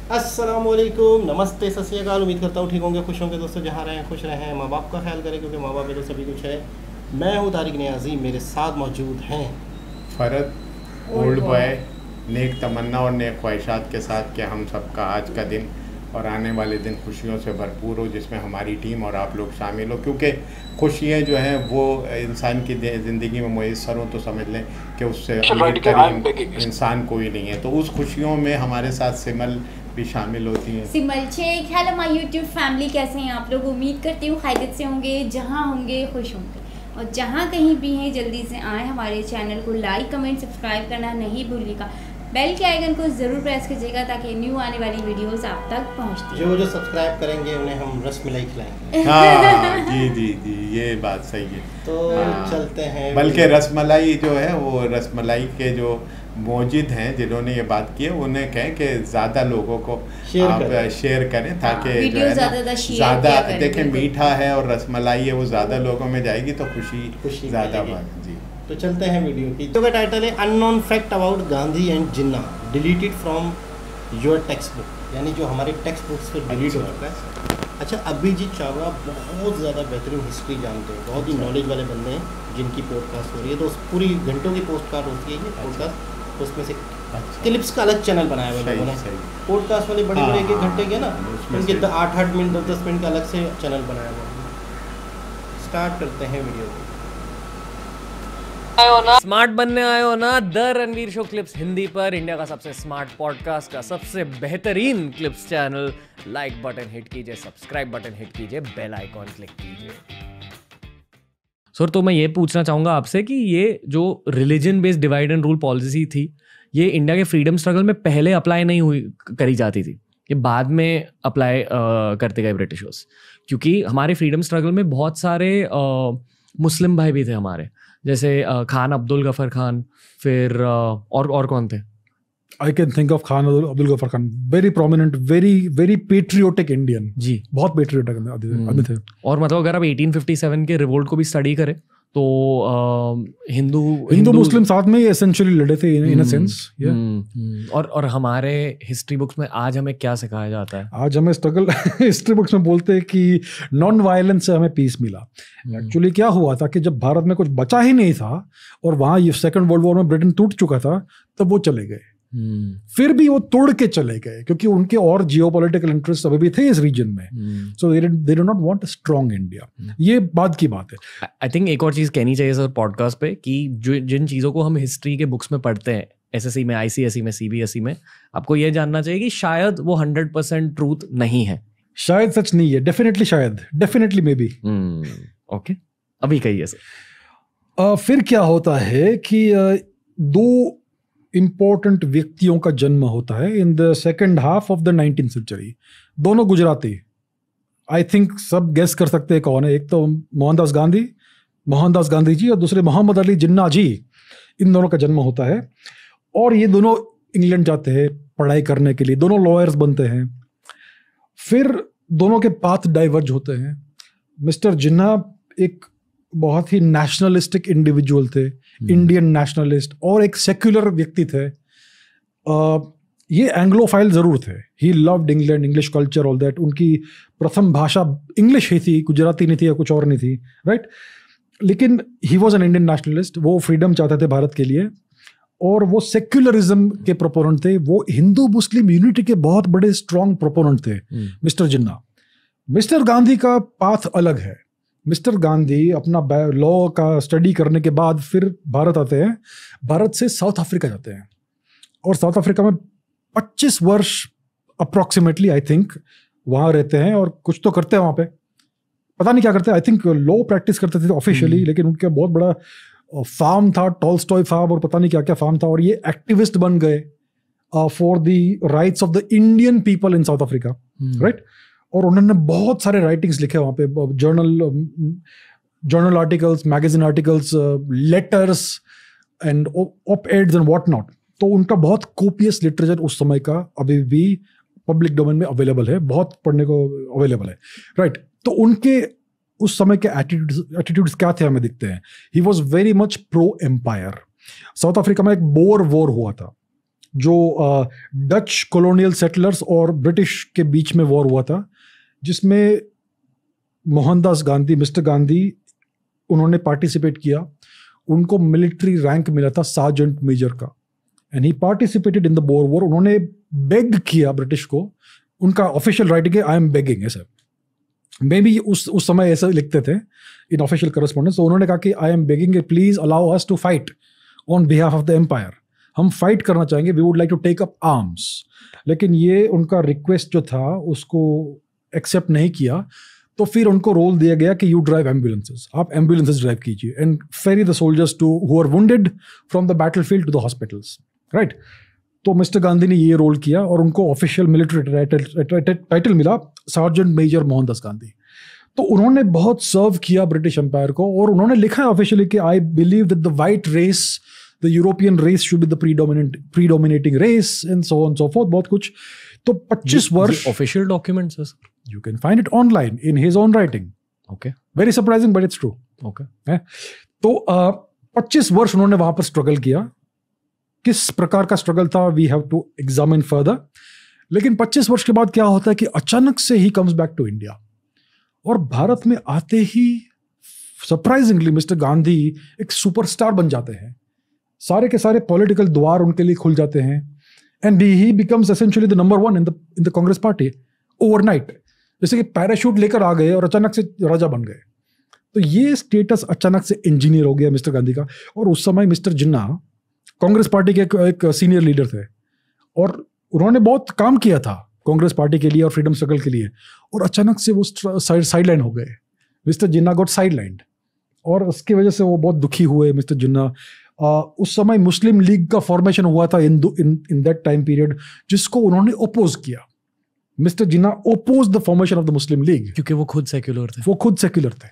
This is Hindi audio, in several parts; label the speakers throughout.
Speaker 1: अस्सलामुअलैकुम, नमस्ते, सत श्री अकाल। उम्मीद करता हूँ ठीक होंगे, खुश होंगे दोस्तों। जहाँ रहें खुश रहें, माँ बाप का ख्याल करें क्योंकि माँ बाप में तो सभी कुछ है। मैं हूँ तारिक नियाज़ी, मेरे साथ मौजूद हैं
Speaker 2: फ़रद, ओल्ड बॉय, नेक तमन्ना और नेक ख्वाहिशात के साथ कि हम सबका आज का दिन और आने वाले दिन खुशियों से भरपूर हो, जिसमें हमारी टीम और आप लोग शामिल हो। क्योंकि खुशियाँ जो हैं वो इंसान की ज़िंदगी में मुयस्सर हो तो समझ लें कि उससे अमीर तरीन इंसान कोई नहीं है। तो उस खुशियों में हमारे साथ सिमल भी शामिल होती हैं।
Speaker 3: Simal Sheikh, hello my YouTube family, कैसे हैं आप लोग? उम्मीद करती हूँ खैरियत से होंगे, जहाँ होंगे खुश होंगे, और जहाँ कहीं भी हैं जल्दी से आएँ। हमारे चैनल को लाइक कमेंट सब्सक्राइब करना नहीं भूलिएगा। बेल के आइकन को ज़रूर प्रेस कीजिएगा ताकि न्यू आने वाली वीडियोस आप तक पहुँचती हैं।
Speaker 1: जो सब्सक्राइब करेंगे उन्हें हम रसमलाई खिलाएंगे।
Speaker 2: हाँ जी, ये बात सही है।
Speaker 1: तो चलते हैं।
Speaker 2: बल्कि रसमलाई जो है वो रसमलाई के जो मौजूद हैं जिन्होंने ये बात की है उन्हें कहें कि ज़्यादा लोगों को शेयर करें ताकि जो है ना ज़्यादा देखें। मीठा है और रसमलाई है, वो ज़्यादा लोगों में जाएगी तो खुशी ज़्यादा बढ़ेगी जी।
Speaker 1: तो चलते हैं वीडियो की। तो का टाइटल है unknown fact about Gandhi and Jinnah deleted from your text book, यानी जो हमारे टेक्स्ट बुक से डिलीट हो चुका है। अच्छा, अभिजीत चावड़ा बहुत ज़्यादा बेहतरीन हिस्ट्री जानते हैं, बहुत ही नॉलेज वाले बंदे हैं जिनकी पॉडकास्ट हो रही है। तो पूरी घंटों की पॉडकास्ट होती है ये पॉडकास्ट, उसमें से क्लिप्स का अलग चैनल बनाया हुआ है लोगों ने। पॉडकास्ट वाले बड़े बड़े 1-1 घंटे के ना, उनके 8-8 मिनट 10-10 मिनट का अलग से चैनल बनाया हुआ है। स्टार्ट करते हैं वीडियो को।
Speaker 4: स्मार्ट बनने आए हो ना? The Ranveer show clips Hindi पर, इंडिया का सबसे स्मार्ट पॉडकास्ट का सबसे बेहतरीन clips channel. Like button hit कीजिए, सब्सक्राइब बटन हिट कीजिए, बेल आइकॉन क्लिक कीजिए। सर, तो मैं ये पूछना चाहूंगा आपसे कि ये जो religion based divide and rule policy थी, ये इंडिया के फ्रीडम स्ट्रगल में पहले अप्लाई नहीं करी जाती थी, ये बाद में अप्लाई करते गए ब्रिटिशर्स। क्योंकि हमारे फ्रीडम स्ट्रगल में बहुत सारे मुस्लिम भाई भी थे हमारे, जैसे खान अब्दुल गफर खान, फिर और कौन थे?
Speaker 5: I can think of Khan Abdul Ghaffar Khan, very prominent, very patriotic Indian जी, बहुत patriotic आदमी थे।
Speaker 4: और मतलब अगर आप 1857 के रिवोल्ट को भी स्टडी करें तो
Speaker 5: हिंदू मुस्लिम साथ में एसेंशियली लड़े थे इन अ सेंस।
Speaker 4: और हमारे हिस्ट्री बुक्स में आज हमें क्या सिखाया जाता है?
Speaker 5: आज हमें स्ट्रगल हिस्ट्री बुक्स में बोलते हैं कि नॉन वायलेंस से हमें पीस मिला। एक्चुअली क्या हुआ था कि जब भारत में कुछ बचा ही नहीं था और वहाँ ये सेकंड वर्ल्ड वॉर में ब्रिटेन टूट चुका था, तब वो चले गए। फिर भी वो तोड़ के चले गए क्योंकि उनके और जियोपॉलिटिकल इंटरेस्ट अभी भी थे इस रीजन में। So they do not want a strong India. ये बाद की बात है।
Speaker 4: आई थिंक एक और चीज कहनी चाहिए सर पॉडकास्ट पे कि जिन चीजों को हम हिस्ट्री के बुक्स में पढ़ते हैं, एसएससी में, आईसीएसई में, सीबीएसई में, आपको ये जानना चाहिए कि शायद वो 100% ट्रूथ नहीं है।
Speaker 5: शायद सच नहीं है, डेफिनेटली, शायद, डेफिनेटली, मे बी।
Speaker 4: ओके, अभी कहिए सर।
Speaker 5: फिर क्या होता है कि दो इंपॉर्टेंट व्यक्तियों का जन्म होता है in the second half of the 19th century. दोनों गुजराती। आई थिंक सब गेस कर सकते हैं कौन है। एक तो मोहनदास गांधी जी, और दूसरे मोहम्मद अली जिन्ना जी। इन दोनों का जन्म होता है और ये दोनों इंग्लैंड जाते हैं पढ़ाई करने के लिए। दोनों लॉयर्स बनते हैं। फिर दोनों के पाथ डाइवर्ज होते हैं। मिस्टर जिन्ना एक बहुत ही नेशनलिस्टिक इंडिविजुअल थे, इंडियन नेशनलिस्ट, और एक सेक्युलर व्यक्ति थे। ये एंग्लोफाइल जरूर थे। He loved England, English culture, all that. उनकी प्रथम भाषा इंग्लिश ही थी, गुजराती नहीं थी या कुछ और नहीं थी, राइट। लेकिन he was an Indian nationalist. वो फ्रीडम चाहते थे भारत के लिए और वो सेक्युलरिज्म के प्रोपोनेंट थे। वो हिंदू मुस्लिम यूनिटी के बहुत बड़े स्ट्रॉन्ग प्रोपोनेंट थे मिस्टर जिन्ना। मिस्टर गांधी का पाथ अलग है। मिस्टर गांधी अपना लॉ का स्टडी करने के बाद फिर भारत आते हैं। भारत से साउथ अफ्रीका जाते हैं और साउथ अफ्रीका में 25 वर्ष अप्रॉक्सीमेटली, आई थिंक, वहाँ रहते हैं और कुछ तो करते हैं वहाँ पे। पता नहीं क्या करते हैं। आई थिंक लॉ प्रैक्टिस करते थे ऑफिशियली, लेकिन उनका बहुत बड़ा फार्म था, टॉलस्टॉय फार्म, और पता नहीं क्या क्या फार्म था। और ये एक्टिविस्ट बन गए for the rights of the Indian people in South Africa, right. और उन्होंने बहुत सारे राइटिंग्स लिखे वहाँ पे, journal articles, magazine articles, letters and op eds and what not. तो उनका बहुत कोपियस लिटरेचर उस समय का अभी भी पब्लिक डोमेन में अवेलेबल है, बहुत पढ़ने को अवेलेबल है, राइट। तो उनके उस समय के एटीट्यूड्स क्या थे हमें दिखते हैं। He was very much pro empire. South Africa में एक बोर वॉर हुआ था। जो डच कॉलोनियल सेटलर्स और ब्रिटिश के बीच में वॉर हुआ था, जिसमें मोहनदास गांधी, मिस्टर गांधी, उन्होंने पार्टिसिपेट किया। उनको मिलिट्री रैंक मिला था सार्जेंट मेजर का, and he participated in the bore war. उन्होंने बेग किया ब्रिटिश को, उनका ऑफिशियल राइटिंग है आई एम बेगिंग, ऐसा मे बी उस समय ऐसा लिखते थे इन ऑफिशियल करस्पॉन्डेंस। तो उन्होंने कहा कि I am begging please allow us to fight on behalf of the empire, हम फाइट करना चाहेंगे, we would like to take up arms. लेकिन ये उनका रिक्वेस्ट जो था उसको एक्सेप्ट नहीं किया, तो फिर उनको रोल दिया गया कि यू ड्राइव एम्बुलेंसेस, आप एम्बुलेंसेस ड्राइव कीजिए and ferry the soldiers to who are wounded from the battlefield to the hospitals, right. तो मिस्टर गांधी ने ये रोल किया और उनको ऑफिशियल मिलिट्री टाइटल मिला सार्जेंट मेजर मोहनदास गांधी। तो उन्होंने बहुत सर्व किया ब्रिटिश एम्पायर को, और उन्होंने लिखा है ऑफिशियली कि I believe that the white race, the European race should be the predominating race and so on so forth, बहुत कुछ। तो 25 वर्ष
Speaker 4: ऑफिशियल डॉक्यूमेंट्स है sir,
Speaker 5: you can find it online in his own writing.
Speaker 4: Okay.
Speaker 5: Very surprising, but it's true.
Speaker 4: Okay.
Speaker 5: तो 25 वर्ष उन्होंने वहां पर स्ट्रगल किया। किस प्रकार का स्ट्रगल था, we have to examine further. लेकिन 25 वर्ष के बाद क्या होता है कि अचानक से ही कम्स बैक टू इंडिया, और भारत में आते ही सरप्राइजिंगली मिस्टर गांधी एक सुपरस्टार बन जाते हैं। सारे के सारे पॉलिटिकल द्वार उनके लिए खुल जाते हैं, and he becomes essentially the number 1 in the Congress party overnight. जैसे कि पैराशूट लेकर आ गए और अचानक से राजा बन गए। तो ये स्टेटस अचानक से इंजीनियर हो गया मिस्टर गांधी का। और उस समय मिस्टर जिन्ना कांग्रेस पार्टी के एक सीनियर लीडर थे, और उन्होंने बहुत काम किया था कांग्रेस पार्टी के लिए और फ्रीडम स्ट्रगल के लिए, और अचानक से वो साइडलाइन हो गए। मिस्टर जिन्ना गॉट साइडलाइंड, और उसकी वजह से वो बहुत दुखी हुए मिस्टर जिन्ना। उस समय मुस्लिम लीग का फॉर्मेशन हुआ था इन दैट टाइम पीरियड, जिसको उन्होंने ओपोज किया। Mister Jinnah oppose the formation of the Muslim league,
Speaker 4: क्योंकि वो खुद सेक्युलर थे।
Speaker 5: वो खुद सेक्युलर थे।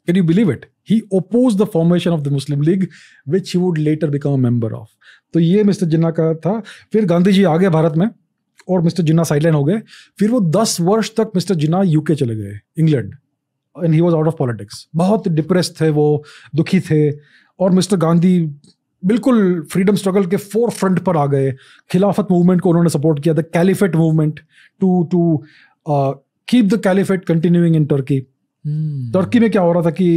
Speaker 5: Can you believe it? He oppose the formation of the Muslim league which he would letter become a member of. तो ये मिस्टर जिन्ना का था। फिर गांधी जी आ गए भारत में और मिस्टर जिन्ना साइडलाइन हो गए। फिर वो 10 वर्ष तक मिस्टर जिन्ना यूके चले गए, England, and he was out of politics. बहुत डिप्रेस थे वो, दुखी थे। और मिस्टर गांधी बिल्कुल फ्रीडम स्ट्रगल के फोर फ्रंट पर आ गए। खिलाफत मूवमेंट को उन्होंने सपोर्ट किया, the caliphate movement, to keep the caliphate continuing in Turkey. Turkey में क्या हो रहा था कि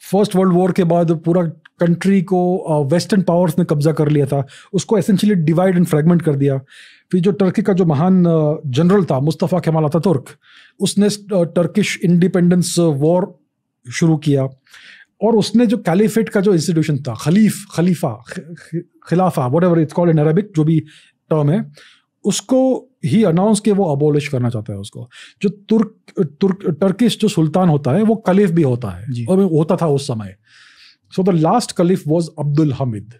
Speaker 5: फर्स्ट वर्ल्ड वॉर के बाद पूरा कंट्री को वेस्टर्न पावर्स ने कब्जा कर लिया था, उसको एसेंशियली डिवाइड एंड फ्रैगमेंट कर दिया। फिर जो टर्की का जो महान जनरल था मुस्तफ़ा केमाल अतातुर्क, उसने टर्किश इंडिपेंडेंस वॉर शुरू किया, और उसने जो कैलिफेट का जो इंस्टीट्यूशन था, खिलाफा whatever it's called in Arabic, जो भी टर्म है, उसको ही अनाउंस कि वो अबॉलिश करना चाहता है उसको। जो टर्किश जो सुल्तान होता है वो कलीफ भी होता है, और होता था उस समय। So the last caliph was Abdul Hamid.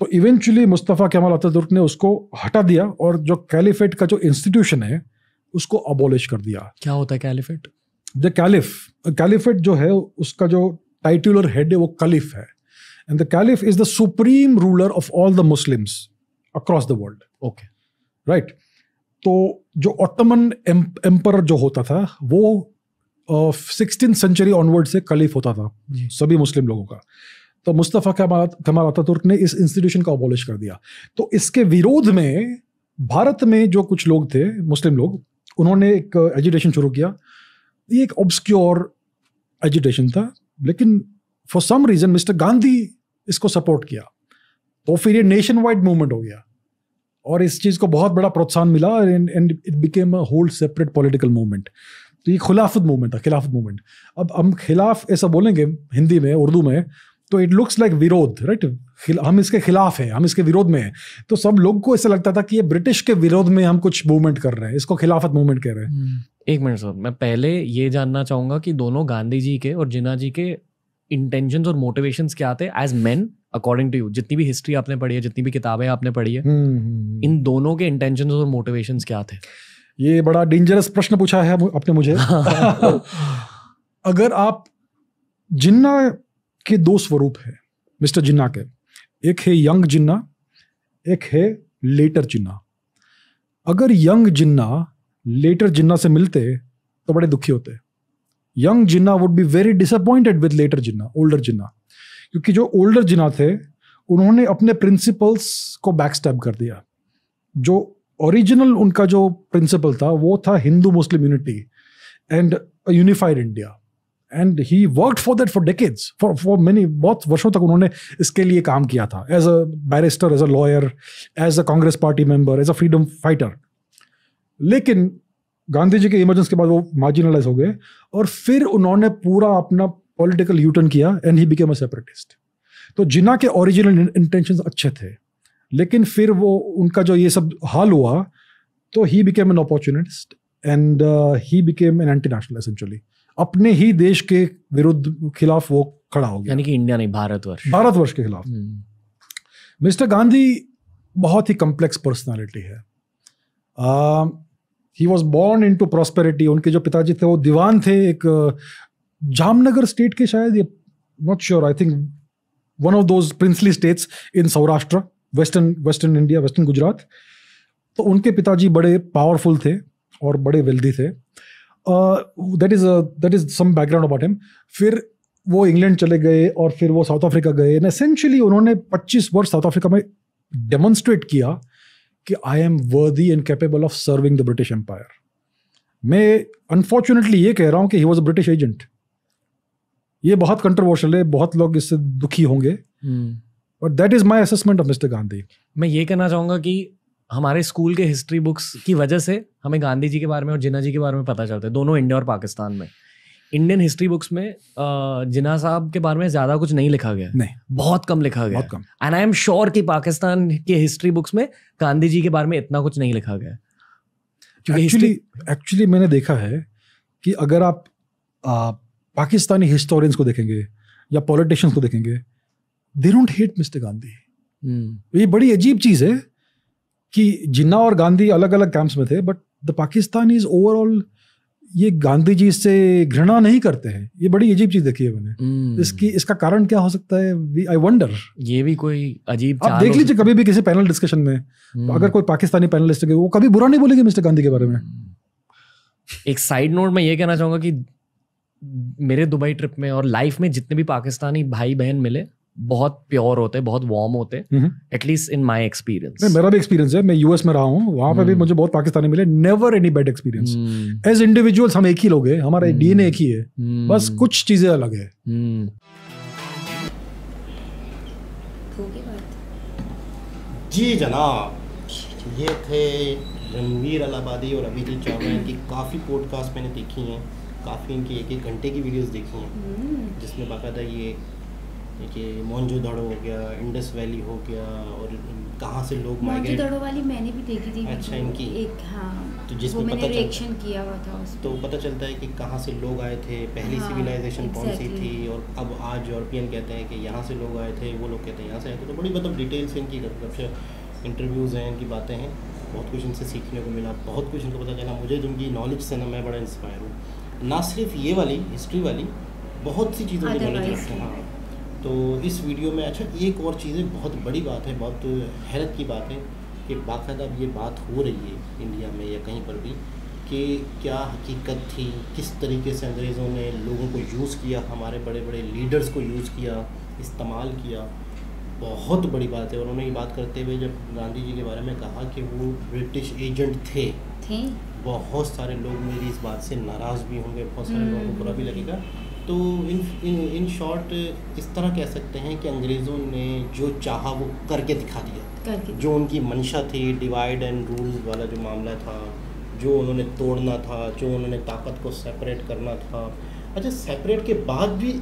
Speaker 5: तो इवेंचुअली मुस्तफ़ा केमाल अतातुर्क ने उसको हटा दिया, और जो कैलिफेट का जो इंस्टीट्यूशन है उसको अबॉलिश कर दिया।
Speaker 4: क्या होता है कैलिफेट?
Speaker 5: द कैलिफेट जो है उसका जो टाइटुलर हेड है वो कलीफ है, and the caliph is the supreme ruler of all the Muslims across the world.
Speaker 4: Okay,
Speaker 5: right. तो जो ऑटोमन एम्पर जो होता था वो 16th सेंचुरी ऑनवर्ड से कलीफ होता था सभी मुस्लिम लोगों का। तो मुस्तफ़ा केमाल अतातुर्क ने इस इंस्टीट्यूशन को अबॉलिश कर दिया। तो इसके विरोध में भारत में जो कुछ लोग थे, मुस्लिम लोग, उन्होंने एक एजिटेशन शुरू किया। ये एक ऑब्सक्योर एजिटेशन था, लेकिन for some reason mister Gandhi इसको सपोर्ट किया, तो फिर ये नेशन वाइड मूवमेंट हो गया, और इस चीज को बहुत बड़ा प्रोत्साहन मिला, and it became a whole separate political movement. तो ये खिलाफत मूवमेंट था, खिलाफत मूवमेंट। अब हम खिलाफ ऐसा बोलेंगे हिंदी में, उर्दू में, तो इट लुक्स लाइक विरोध, राइट। हम इसके खिलाफ हैं, हम इसके विरोध में हैं। तो सब लोग को ऐसा लगता था कि ये ब्रिटिश के विरोध में हम कुछ मूवमेंट कर रहे हैं, इसको खिलाफत मूवमेंट कह रहे हैं।
Speaker 4: एक मिनट सर, मैं पहले ये जानना चाहूंगा कि दोनों गांधी जी के और जिन्ना जी के इंटेंशंस और मोटिवेशंस क्या थे as man, according to you? जितनी भी हिस्ट्री आपने पढ़ी है, जितनी भी किताबें आपने पढ़ी है, इन दोनों के इंटेंशंस और मोटिवेशंस क्या थे?
Speaker 5: ये बड़ा डेंजरस प्रश्न पूछा है आपने मुझे। अगर आप जिन्ना के 2 स्वरूप है मिस्टर जिन्ना के, एक है यंग जिन्ना, एक है लेटर जिन्ना। अगर यंग जिन्ना लेटर जिन्ना से मिलते तो बड़े दुखी होते। Young Jinnah would be very disappointed with later Jinnah, older Jinnah, क्योंकि जो ओल्डर जिन्ना थे उन्होंने अपने प्रिंसिपल्स को बैकस्टैब कर दिया। जो ओरिजिनल उनका जो प्रिंसिपल था वो था Hindu Muslim unity and unified India, and he worked for that for decades, for many, बहुत वर्षों तक उन्होंने इसके लिए काम किया था, as a barrister, as a lawyer, as a Congress party member, as a freedom fighter. लेकिन गांधी जी के इमरजेंस के बाद वो मार्जिनलाइज हो गए और फिर उन्होंने पूरा अपना पॉलिटिकल यूटर्न किया and he became a separatist. तो जिन्ना के ओरिजिनल इंटेंशंस अच्छे थे, लेकिन फिर वो उनका जो ये सब हाल हुआ तो he became an opportunist and he became an anti national essentially. अपने ही देश के विरुद्ध खिलाफ वो खड़ा हो गया,
Speaker 4: यानी कि इंडिया नहीं,
Speaker 5: भारतवर्ष के खिलाफ। मिस्टर गांधी बहुत ही कॉम्प्लेक्स पर्सनालिटी है। He was born into prosperity. उनके जो पिताजी थे वो दीवान थे एक जामनगर स्टेट के, शायद, ये not sure, I think one of those princely states in Saurashtra, western India, western Gujarat. तो उनके पिताजी बड़े पावरफुल थे और बड़े वेल्दी थे। That is some background about him. फिर वो इंग्लैंड चले गए और फिर वो साउथ अफ्रीका गए। एसेंशियली उन्होंने 25 वर्ष साउथ अफ्रीका में डेमोन्स्ट्रेट किया कि I am worthy and capable of serving the British empire. मैं अनफॉर्चुनेटली ये कह रहा हूँ कि he was a British agent. ये बहुत कंट्रोवर्शियल है, बहुत लोग इससे दुखी होंगे, but that is my assessment of mister Gandhi.
Speaker 4: मैं ये कहना चाहूँगा कि हमारे स्कूल के हिस्ट्री बुक्स की वजह से हमें गांधी जी के बारे में और जिन्ना जी के बारे में पता चलता है, दोनों इंडिया और पाकिस्तान में। इंडियन हिस्ट्री बुक्स में जिन्ना साहब के बारे में ज्यादा कुछ नहीं लिखा गया,
Speaker 5: नहीं,
Speaker 4: बहुत कम लिखा गया,
Speaker 5: बहुत कम।
Speaker 4: एंड आई एम श्योर कि पाकिस्तान के हिस्ट्री बुक्स में गांधी जी के बारे में इतना कुछ नहीं लिखा गया।
Speaker 5: एक्चुअली मैंने देखा है कि अगर आप पाकिस्तानी हिस्टोरियंस को देखेंगे या पॉलिटिशियंस को देखेंगे, they don't hate mister Gandhi. ये बड़ी अजीब चीज है कि जिन्ना और गांधी अलग अलग कैंप्स में थे, बट द पाकिस्तानीज ओवरऑल ये गांधी जी से घृणा नहीं करते हैं। ये बड़ी अजीब चीज देखी है मैंने। इसका कारण क्या हो सकता है, आई वंडर।
Speaker 4: ये भी कोई अजीब,
Speaker 5: आप देख लीजिए कभी भी किसी पैनल डिस्कशन में अगर कोई पाकिस्तानी पैनलिस्ट है वो कभी बुरा नहीं बोलेंगे मिस्टर गांधी के बारे में।
Speaker 4: एक साइड नोट मैं ये कहना चाहूंगा कि मेरे दुबई ट्रिप में और लाइफ में जितने भी पाकिस्तानी भाई बहन मिले, बहुत प्योर होते, बहुत वार्म होते, एटलीस्ट इन माय एक्सपीरियंस।
Speaker 5: मेरा भी एक्सपीरियंस है, मैं यूएस में रहा हूँ, वहां पे भी मुझे बहुत पाकिस्तानी मिले, never any bad experience. As individuals हम एक ही लोग हैं, हमारा डीएनए एक ही है, बस कुछ चीजें अलग है।
Speaker 1: जी जनाब, ये थे रणवीर अलाहाबादी और अभिजीत चावला की काफ़ी पॉडकास्ट मैंने देखी हैं, काफ़ी इनकी 1-1 घंटे की वीडियोस देखी हैं, जिसमें बाकायदा ये कि मोहनजोदड़ो हो गया, इंडस वैली हो गया, और कहाँ से लोग माइग्रेट।
Speaker 3: मोहनजोदड़ो वाली मैंने भी देखी थी।
Speaker 1: अच्छा, इनकी
Speaker 3: एक, हाँ,
Speaker 1: तो जिसमें
Speaker 3: मैंने रिएक्शन किया हुआ था उस
Speaker 1: तो पता चलता है कि कहाँ से लोग आए थे, पहली सिविलाइजेशन कौन सी थी, और अब आज यूरोपियन कहते हैं कि यहाँ से लोग आए थे, वो लोग कहते हैं यहाँ से आए थे। तो बड़ी मतलब डिटेल से इनकी इंटरव्यूज़ हैं, इनकी बातें हैं, बहुत कुछ इनसे सीखने को मिला, बहुत कुछ इनको पता चला। मुझे जिनकी नॉलेज से ना मैं बड़ा इंस्पायर हूँ। ना सिर्फ ये वाली हिस्ट्री वाली, बहुत सी चीज़ों की नॉलेज रखते हैं। हाँ, तो इस वीडियो में अच्छा एक और चीज़ है, बहुत बड़ी बात है, बहुत हैरत की बात है कि बाकायदा ये बात हो रही है इंडिया में या कहीं पर भी कि क्या हकीकत थी, किस तरीके से अंग्रेज़ों ने लोगों को यूज़ किया, हमारे बड़े बड़े लीडर्स को यूज़ किया, इस्तेमाल किया। बहुत बड़ी बात है। और उन्होंने ये बात करते हुए जब गांधी जी के बारे में कहा कि वो ब्रिटिश एजेंट थे, बहुत सारे लोग मेरी इस बात से नाराज़ भी होंगे, बहुत सारे लोगों को बुरा भी लगेगा। तो इन शॉर्ट इस तरह कह सकते हैं कि अंग्रेज़ों ने जो चाहा वो करके दिखा दिया, जो उनकी मंशा थी, डिवाइड एंड रूल्स वाला जो मामला था, जो उन्होंने तोड़ना था, जो उन्होंने ताकत को सेपरेट करना था। अच्छा, सेपरेट के बाद भी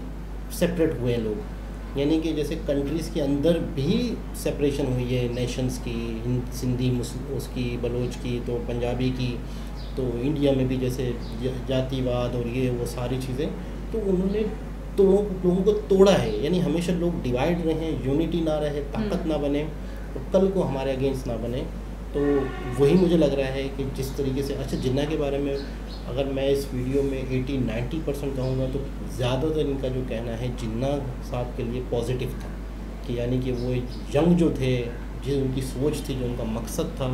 Speaker 1: सेपरेट हुए लोग, यानी कि जैसे कंट्रीज़ के अंदर भी सेपरेशन हुई है नेशंस की, सिंधी उसकी, बलोच की, तो पंजाबी की, तो इंडिया में भी जैसे जातिवाद और ये वो सारी चीज़ें, तो उन्होंने तो लोगों को तोड़ा है। यानी हमेशा लोग डिवाइड रहे, यूनिटी ना रहे, ताकत ना बने, तो कल को हमारे अगेंस्ट ना बने। तो वही मुझे लग रहा है कि जिस तरीके से, अच्छा जिन्ना के बारे में अगर मैं इस वीडियो में 80-90% कहूँगा तो ज़्यादातर इनका जो कहना है जिन्ना साहब के लिए पॉजिटिव था, कि यानी कि वो यंग जो थे, जो उनकी सोच थी, जो उनका मकसद था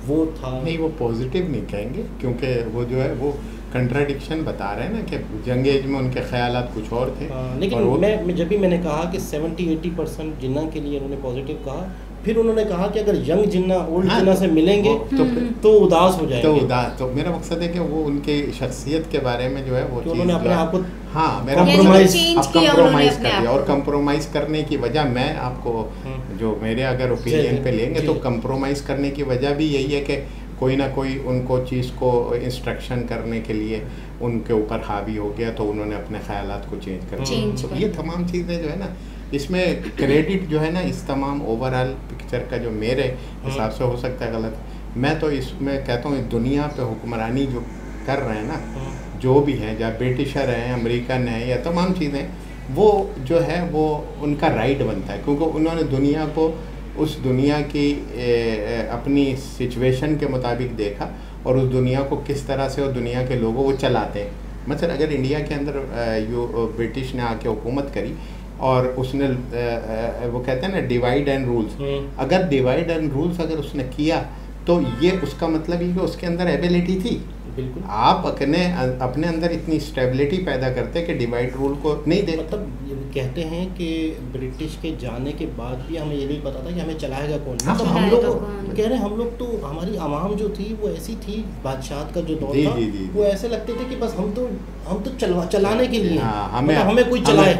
Speaker 1: वो था।
Speaker 2: नहीं, वो पॉजिटिव नहीं कहेंगे, क्योंकि वो जो है वो कंट्राडिक्शन बता रहे हैं ना कि जंग एज में उनके ख्यालात कुछ और थे।
Speaker 1: लेकिन
Speaker 2: और
Speaker 1: मैं जब भी मैंने कहा कि 70-80% जिन्ना के लिए उन्होंने पॉजिटिव कहा, फिर उन्होंने कहा कि अगर यंग जिन्ना ओल्ड जिन्ना से मिलेंगे तो उदास हो जाएंगे।
Speaker 2: तो मेरा मकसद है कि वो उनके शख्सियत के बारे में जो है वो
Speaker 1: उन्होंने अपने आप को
Speaker 2: कंप्रोमाइज कर दिया। और कंप्रोमाइज करने की वजह मैं आपको जो मेरे अगर ओपिनियन पे लेंगे तो कंप्रोमाइज करने की वजह भी यही है कि कोई ना कोई उनको चीज़ को इंस्ट्रक्शन करने के लिए उनके ऊपर हावी हो गया तो उन्होंने अपने ख्यालात को चेंज कर दिया। तो ये तमाम चीज़ें जो है ना, इसमें क्रेडिट जो है ना इस तमाम ओवरऑल पिक्चर का जो मेरे हिसाब से हो सकता है गलत, मैं तो इसमें कहता हूँ दुनिया पे हुक्मरानी जो कर रहे हैं ना, जो भी हैं, चाहे ब्रिटिशर हैं, अमेरिकन हैं या तमाम चीज़ें, वो जो है वो उनका राइट बनता है, क्योंकि उन्होंने दुनिया को उस दुनिया की अपनी सिचुएशन के मुताबिक देखा और उस दुनिया को किस तरह से और दुनिया के लोगों वो चलाते हैं। मतलब अगर इंडिया के अंदर ब्रिटिश ने आके हुकूमत करी और उसने वो कहते हैं ना डिवाइड एंड रूल्स, अगर डिवाइड एंड रूल्स अगर उसने किया तो ये उसका मतलब ये कि उसके अंदर एबिलिटी थी।
Speaker 1: बिल्कुल
Speaker 2: आप अपने अंदर इतनी स्टेबिलिटी पैदा करते कि डिवाइड रूल को नहीं दे।
Speaker 1: मतलब ये कहते हैं कि ब्रिटिश के जाने के बाद भी हमें ये नहीं पता था कि हमें चलाएगा कौन। मतलब हम लोग कह रहे हैं, हम लोग तो हमारी आवाम जो थी वो ऐसी थी, बादशाह का जो दौर था वो ऐसे लगते थे कि बस हम तो चलाने के लिए हमें कोई चलाए,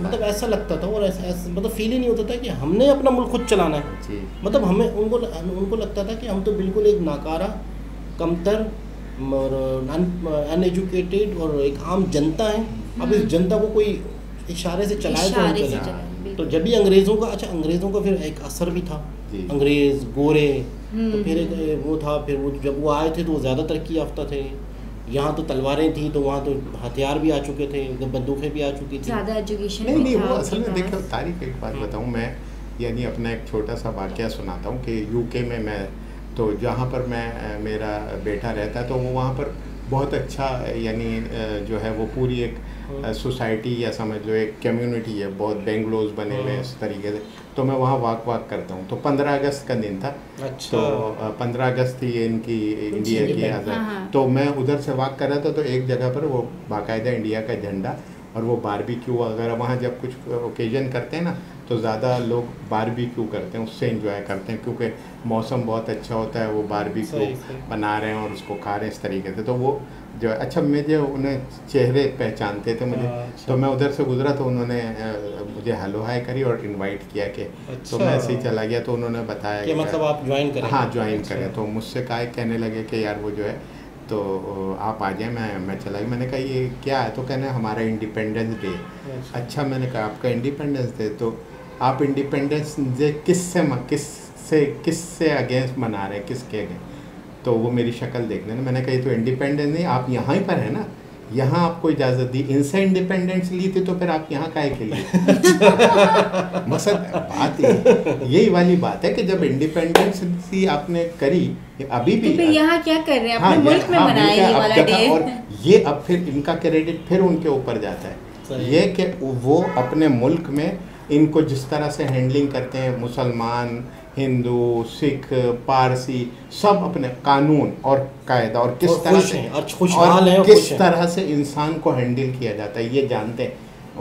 Speaker 1: मतलब ऐसा लगता था। और ऐसा मतलब फील ही नहीं होता था कि हमने अपना मुल्क खुद चलाना है। मतलब हमें उनको लगता था कि हम तो बिल्कुल एक नाकारा, कमतर और अनएजुकेटेड और एक आम जनता है। अब इस जनता को कोई इशारे से चलाए तो जब भी अंग्रेज़ों का फिर एक असर भी था, अंग्रेज़ गोरे, तो फिर एक वो था, फिर वो जब वो आए थे तो वो ज़्यादा तरक्की याफ्ता थे। यहाँ तो तलवारें थी तो वहाँ तो हथियार भी आ चुके थे, बंदूकें भी आ चुकी थी,
Speaker 3: ज़्यादा एजुकेशन
Speaker 2: नहीं वो असल में देखो तारीख एक बात बताऊँ मैं, यानी अपना एक छोटा सा वाक़या सुनाता हूँ कि यूके में मैं तो जहाँ पर मेरा बेटा रहता है तो वो वहाँ पर बहुत अच्छा यानी जो है वो पूरी एक सोसाइटी या समझ लो एक कम्युनिटी है, बहुत बेंगलोज बने हुए इस तरीके से। तो मैं वहाँ वाक करता हूँ। तो 15 अगस्त का दिन था।
Speaker 1: अच्छा।
Speaker 2: तो 15 अगस्त थी इनकी इंडिया की आज़ादी। तो मैं उधर से वाक कर रहा था तो एक जगह पर वो बाकायदा इंडिया का झंडा और वो बारबेक्यू वगैरह, वहाँ जब कुछ ओकेजन करते हैं ना तो ज़्यादा लोग बारबेक्यू करते हैं, उससे एंजॉय करते हैं क्योंकि मौसम बहुत अच्छा होता है। वो बारबेक्यू बना रहे हैं और उसको खा रहे हैं इस तरीके से। तो वो जो अच्छा मुझे उन्हें चेहरे पहचानते थे मुझे। तो मैं उधर से गुजरा तो उन्होंने मुझे हेलो हाय करी और इनवाइट किया कि तो मैं ऐसे ही चला गया। तो उन्होंने बताया
Speaker 1: कि मतलब आप ज्वाइन करें।
Speaker 2: हाँ ज्वाइन करें। तो मुझसे कहने लगे कि यार वो जो है तो आप आ जाए। मैं चला गया। मैंने कहा ये क्या है? तो कहने हमारा इंडिपेंडेंस डे। अच्छा मैंने कहा आपका इंडिपेंडेंस डे, तो आप इंडिपेंडेंस डे किससे अगेंस्ट मना रहे हैं, किसके अगेंस्ट? तो वो मेरी शक्ल देखने ने, मैंने कहा ये तो इंडिपेंडेंस नहीं, आप यहाँ ही पर है ना, यहाँ आपको इजाज़त दी, इनसे इंडिपेंडेंस ली थी तो फिर आप यहाँ काहे के लिए? मकसद बात यही वाली बात है कि जब इंडिपेंडेंस आपने करी, अभी भी
Speaker 3: तो यहाँ क्या कर रहे हैं? अपने मुल्क में मनाए ये वाला डे।
Speaker 2: और ये अब फिर इनका क्रेडिट फिर उनके ऊपर जाता है, ये कि वो अपने मुल्क में इनको जिस तरह से हैंडलिंग करते हैं, मुसलमान, हिंदू, सिख, पारसी, सब अपने कानून और कायदा और किस तरह से और किस तरह से इंसान को हैंडल किया जाता है ये जानते हैं।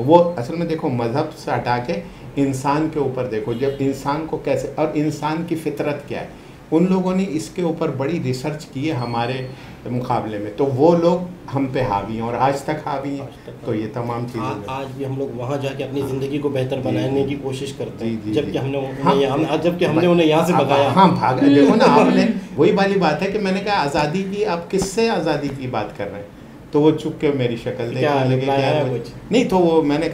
Speaker 2: वो असल में देखो मज़हब से हटा के इंसान के ऊपर देखो, जब इंसान को कैसे और इंसान की फितरत क्या है, उन लोगों ने इसके ऊपर बड़ी रिसर्च की है हमारे मुकाबले में। तो वो लोग हम पे हावी हैं और आज तक हावी हैं। तो ये तमाम चीज़ें
Speaker 1: आज भी हम लोग वहाँ जाके अपनी ज़िंदगी को बेहतर बनाने की कोशिश करते हैं, जबकि हमने उन्हें यहाँ से भगाया।
Speaker 2: हाँ भागा। देखो ना आपने वही वाली बात है कि मैंने कहा आज़ादी की, आप किससे आज़ादी की बात कर रहे हैं? तो वो चुप के मेरी शक्ल देखने लगे नहीं। तो वो मैंने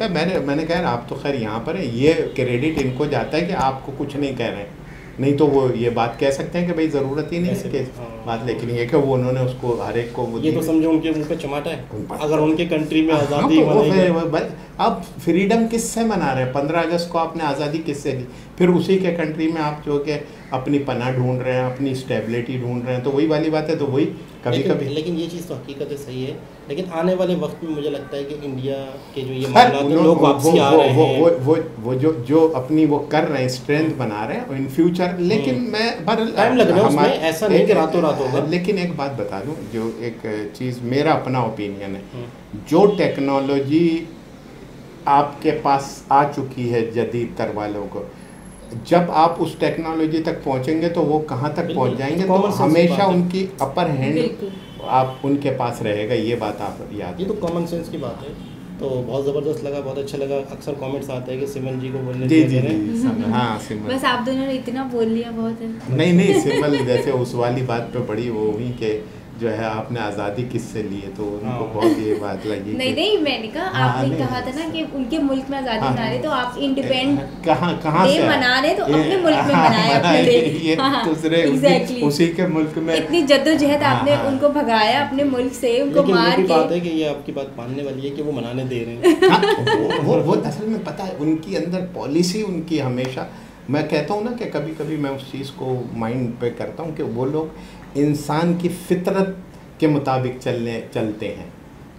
Speaker 2: कहा आप तो खैर यहाँ पर है, ये क्रेडिट इनको जाता है कि आपको कुछ नहीं कह रहे हैं, नहीं तो वो ये बात कह सकते हैं कि भाई ज़रूरत ही नहीं है इसके बात। लेकिन ये कि वो उन्होंने उसको हर एक को वो
Speaker 1: ये तो समझो उनके मुंह पे चमाटा है। अगर उनके कंट्री में आज़ादी
Speaker 2: आप फ्रीडम किससे मना रहे हैं? 15 अगस्त को आपने आज़ादी किससे दी? फिर उसी के कंट्री में आप जो कि अपनी पनाह ढूंढ रहे हैं, अपनी स्टेबिलिटी ढूंढ रहे हैं। तो वही वाली बात है, तो वही कभी कभी
Speaker 1: लेकिन ये चीज़ तो हकीकत है, सही है। लेकिन आने वाले वक्त में मुझे लगता है कि इंडिया के जो ये मामला लोग वापसी आ रहे हैं,
Speaker 2: वो जो अपनी वो कर रहे हैं, स्ट्रेंथ बना रहे हैं इन फ्यूचर। लेकिन मैं
Speaker 1: टाइम लग रहा है उसमें, ऐसा नहीं कि रातों रात होगा।
Speaker 2: लेकिन एक बात बता दूं, जो एक चीज़ मेरा अपना ओपिनियन है, जो टेक्नोलॉजी आपके पास आ चुकी है जदीद तर वालों को, जब आप उस टेक्नोलॉजी तक पहुंचेंगे तो वो कहाँ तक पहुंच जाएंगे, तो हमेशा उनकी अपर हैंड आप उनके पास रहेगा। ये बात आप याद,
Speaker 1: ये तो कॉमन सेंस की बात है। तो बहुत ज़बरदस्त लगा, बहुत अच्छा लगा। अक्सर कमेंट्स आते हैं कि सिमरन जी को बोलने
Speaker 2: जी हाँ सिमरन,
Speaker 3: बस आप दोनों ने इतना बोल लिया बहुत है।
Speaker 2: नहीं सिमरन जैसे उस वाली बात पे बड़ी वो हुई कि जो है आपने आज़ादी किससे ली है, तो उनको बहुत ये बात लगी।
Speaker 3: नहीं मैंने कहा, आपने कहा था ना कि उनके मुल्क में आज़ादी मना रहे, तो आप इंडिपेंडेंट
Speaker 2: कहाँ से
Speaker 3: मना रहे, तो अपने मुल्क में मनाए अपने
Speaker 2: ये दूसरे उसी के मुल्क में
Speaker 3: इतनी जद्दोजहद आपने उनको भगाया अपने मुल्क से, उनको मार के।
Speaker 1: बात है कि ये आपकी बात मानने वाली है कि वो मनाने दे रहे हैं।
Speaker 2: वो असल में पता है उनकी अंदर पॉलिसी उनकी हमेशा, मैं कहता हूँ ना कि कभी कभी मैं उस चीज़ को माइंड पे करता हूँ कि वो लोग इंसान की फितरत के मुताबिक चलते हैं।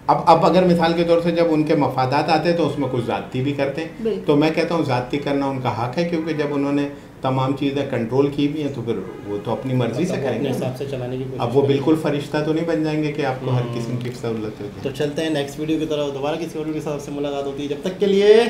Speaker 2: अब अगर मिसाल के तौर से जब उनके मफादात आते हैं तो उसमें कुछ ज़्यादती भी करते हैं, तो मैं कहता हूँ ज़्यादती करना उनका हक है, क्योंकि जब उन्होंने तमाम चीज़ें कंट्रोल की भी हैं तो फिर वो तो अपनी मर्जी से करेंगे,
Speaker 1: हिसाब से चलाने की कोशिश।
Speaker 2: अब वो बिल्कुल फरिश्ता तो नहीं बन जाएंगे कि आपको हर किस्म की सहूलत होती है।
Speaker 1: तो चलते हैं नेक्स्ट वीडियो की तरफ, दोबारा किसी और के साथ से मुलाकात होती है। जब तक के लिए